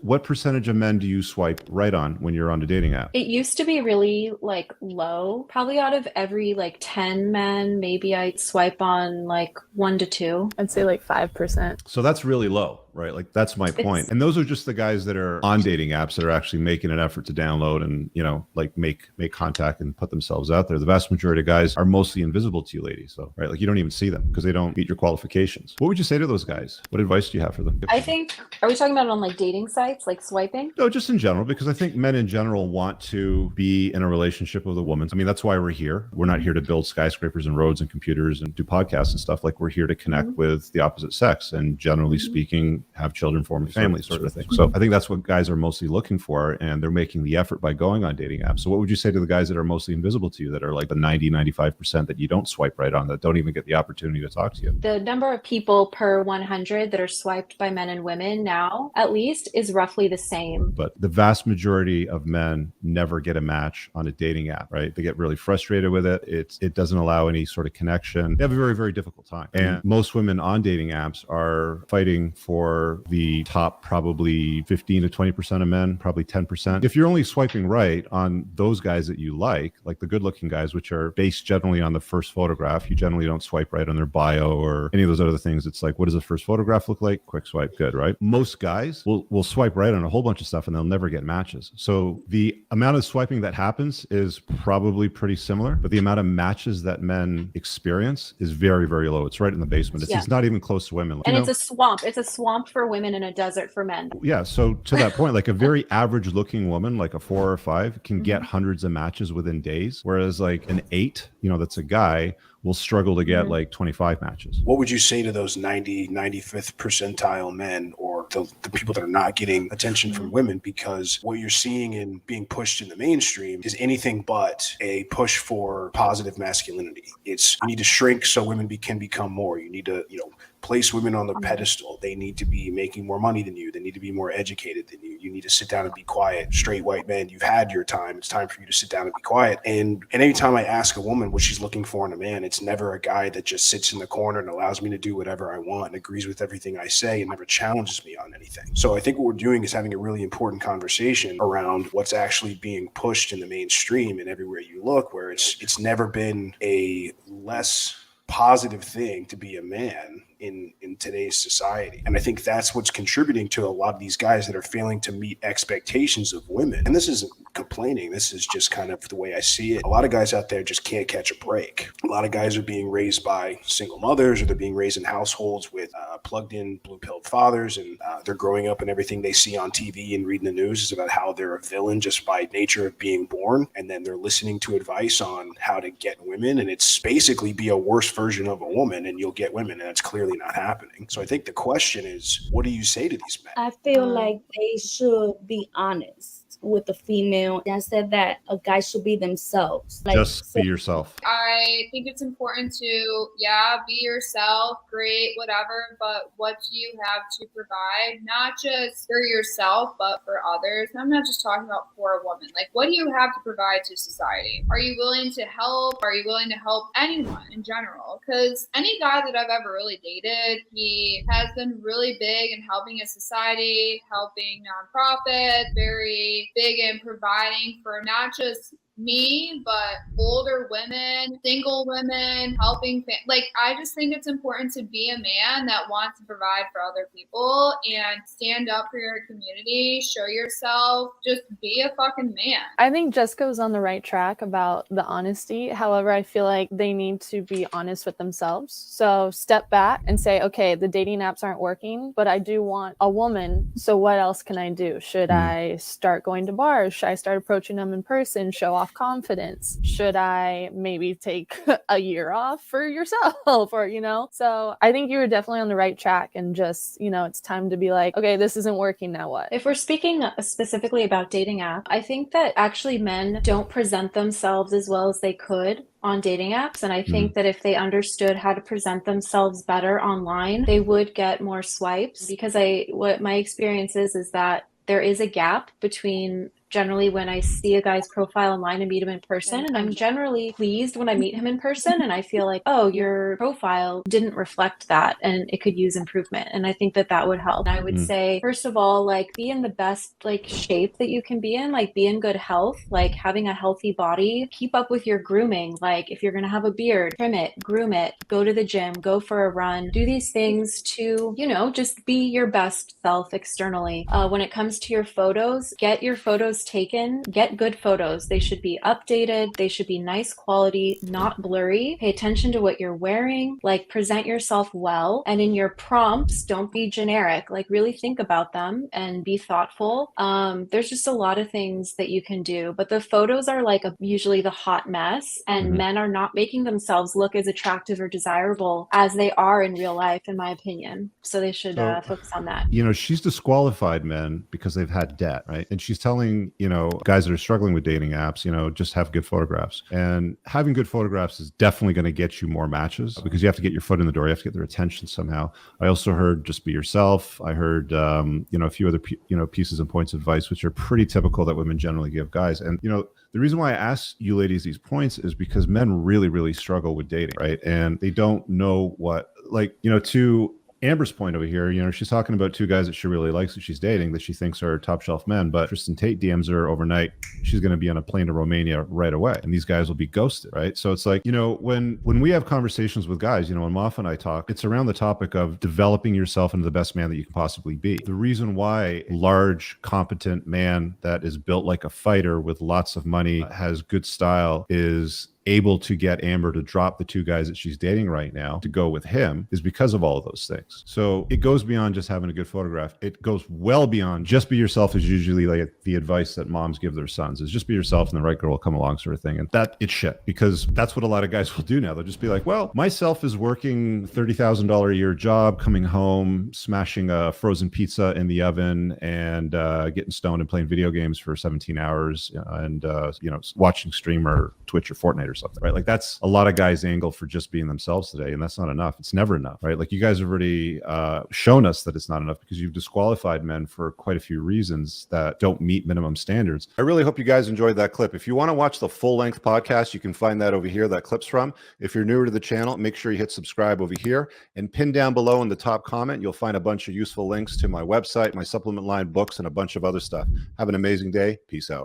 what percentage of men do you swipe right on when you're on a dating app? It used to be really like low. Probably out of every like 10 men, maybe I'd swipe on like one to two. I'd say like 5%. So that's really low, right? Like that's my point. It's And those are just the guys that are on dating apps that are actually making an effort to download and, like make contact and put themselves out there. The vast majority of guys are mostly invisible to you ladies. So, right. Like you don't even see them because they don't meet your qualifications. What would you say to those guys? What advice do you have for them? I think, are we talking about on like dating sites, like swiping? No, just in general, because I think men in general want to be in a relationship with a woman. I mean, that's why we're here. We're not here to build skyscrapers and roads and computers and do podcasts and stuff. Like we're here to connect with the opposite sex and generally speaking, have children, form a family sort of thing. So I think that's what guys are mostly looking for. And they're making the effort by going on dating apps. So what would you say to the guys that are mostly invisible to you, that are like the 95% that you don't swipe right on, that don't even get the opportunity to talk to you? The number of people per 100 that are swiped by men and women now, at least, is roughly the same. But the vast majority of men never get a match on a dating app, right? They get really frustrated with it. It doesn't allow any sort of connection. They have a very, very difficult time. And most women on dating apps are fighting for the top probably 15 to 20% of men, probably 10%. If you're only swiping right on those guys that you like the good looking guys, which are based generally on the first photograph, you generally don't swipe right on their bio or any of those other things. It's like, what does the first photograph look like? Quick swipe, good, right? Most guys will swipe right on a whole bunch of stuff and they'll never get matches. So the amount of swiping that happens is probably pretty similar, but the amount of matches that men experience is very, very low. It's right in the basement. It's not even close to women. And it's a swamp. It's a swamp for women and a desert for men. Yeah. So to that point, like a very average looking woman, like a 4 or 5, can get hundreds of matches within days. Whereas like an 8, that's a guy, will struggle to get like 25 matches. What would you say to those 95th percentile men, or the people that are not getting attention from women? Because what you're seeing in being pushed in the mainstream is anything but a push for positive masculinity. It's, you need to shrink so women can become more. You need to, place women on the pedestal. They need to be making more money than you. They need to be more educated than you. You need to sit down and be quiet. Straight white men, you've had your time. It's time for you to sit down and be quiet. And anytime I ask a woman what she's looking for in a man, it's never a guy that just sits in the corner and allows me to do whatever I want and agrees with everything I say and never challenges me on anything. So I think what we're doing is having a really important conversation around what's actually being pushed in the mainstream and everywhere you look, where it's never been a less positive thing to be a man in today's society. And I think that's what's contributing to a lot of these guys that are failing to meet expectations of women. And this isn't complaining. This is just kind of the way I see it. A lot of guys out there just can't catch a break. A lot of guys are being raised by single mothers, or they're being raised in households with plugged in blue-pilled fathers, and they're growing up and everything they see on TV and reading the news is about how they're a villain just by nature of being born. And then they're listening to advice on how to get women, and it's basically be a worse version of a woman and you'll get women, and it's clearly not happening. So I think the question is, what do you say to these men? I feel like they should be honest with the female. I said that a guy should be themselves. Just be yourself. I think it's important to, be yourself, great, whatever, but what do you have to provide? Not just for yourself, but for others. I'm not just talking about for a woman. Like, what do you have to provide to society? Are you willing to help? Are you willing to help anyone in general? Because any guy that I've ever really dated, he has been really big in helping his society, helping nonprofits, very big in providing for not just me, but older women, single women, helping. I just think it's important to be a man that wants to provide for other people and stand up for your community, show yourself, just be a fucking man. I think Jessica was on the right track about the honesty. However, I feel like they need to be honest with themselves. So step back and say, okay, the dating apps aren't working, but I do want a woman. So what else can I do? Should I start going to bars? Should I start approaching them in person, show off confidence? Should I maybe take a year off for yourself or, so I think you were definitely on the right track, and just, it's time to be like, okay, this isn't working, now what? If we're speaking specifically about dating app, I think that actually men don't present themselves as well as they could on dating apps. And I think that if they understood how to present themselves better online, they would get more swipes, because what my experience is that there is a gap between generally when I see a guy's profile online and meet him in person, and I'm generally pleased when I meet him in person and I feel like, oh, your profile didn't reflect that and it could use improvement. And I think that that would help. I would say, first of all, like be in the best like shape that you can be in, like be in good health, like having a healthy body, keep up with your grooming. Like if you're going to have a beard, trim it, groom it, go to the gym, go for a run, do these things to, you know, just be your best self externally. When it comes to your photos, get your photos taken, get good photos. They should be updated. They should be nice quality, not blurry. Pay attention to what you're wearing, like present yourself well. And in your prompts, don't be generic, like really think about them and be thoughtful. There's just a lot of things that you can do, but the photos are like usually the hot mess, and men are not making themselves look as attractive or desirable as they are in real life, in my opinion. So they should focus on that. You know, she's disqualified men because they've had debt, right? And she's telling, you know, guys that are struggling with dating apps, you know, just have good photographs. And having good photographs is definitely going to get you more matches because you have to get your foot in the door. You have to get their attention somehow. I also heard just be yourself. I heard, you know, a few other, pieces and points of advice, which are pretty typical that women generally give guys. And, you know, the reason why I ask you ladies these points is because men really, really struggle with dating, right? And they don't know what, like, you know, to Amber's point over here, you know, she's talking about two guys that she really likes that she's dating that she thinks are top shelf men, but Tristan Tate DMs her overnight. She's going to be on a plane to Romania right away. And these guys will be ghosted, right? So it's like, you know, when we have conversations with guys, you know, when Moff and I talk, it's around the topic of developing yourself into the best man that you can possibly be. The reason why a large, competent man that is built like a fighter with lots of money, has good style, is able to get Amber to drop the two guys that she's dating right now to go with him is because of all of those things. So it goes beyond just having a good photograph. It goes well beyond just be yourself is usually like the advice that moms give their sons is just be yourself and the right girl will come along sort of thing. And that it's shit because that's what a lot of guys will do now. They'll just be like, well, myself is working $30,000 a year job, coming home, smashing a frozen pizza in the oven and getting stoned and playing video games for 17 hours and, you know, watching stream or Twitch or Fortnite or something, right? Like that's a lot of guys' angle for just being themselves today. And that's not enough. It's never enough, right? Like you guys have already shown us that it's not enough because you've disqualified men for quite a few reasons that don't meet minimum standards. I really hope you guys enjoyed that clip. If you want to watch the full length podcast, you can find that over here, that clip's from. If you're newer to the channel, make sure you hit subscribe over here and pin down below in the top comment. You'll find a bunch of useful links to my website, my supplement line, books, and a bunch of other stuff. Have an amazing day. Peace out.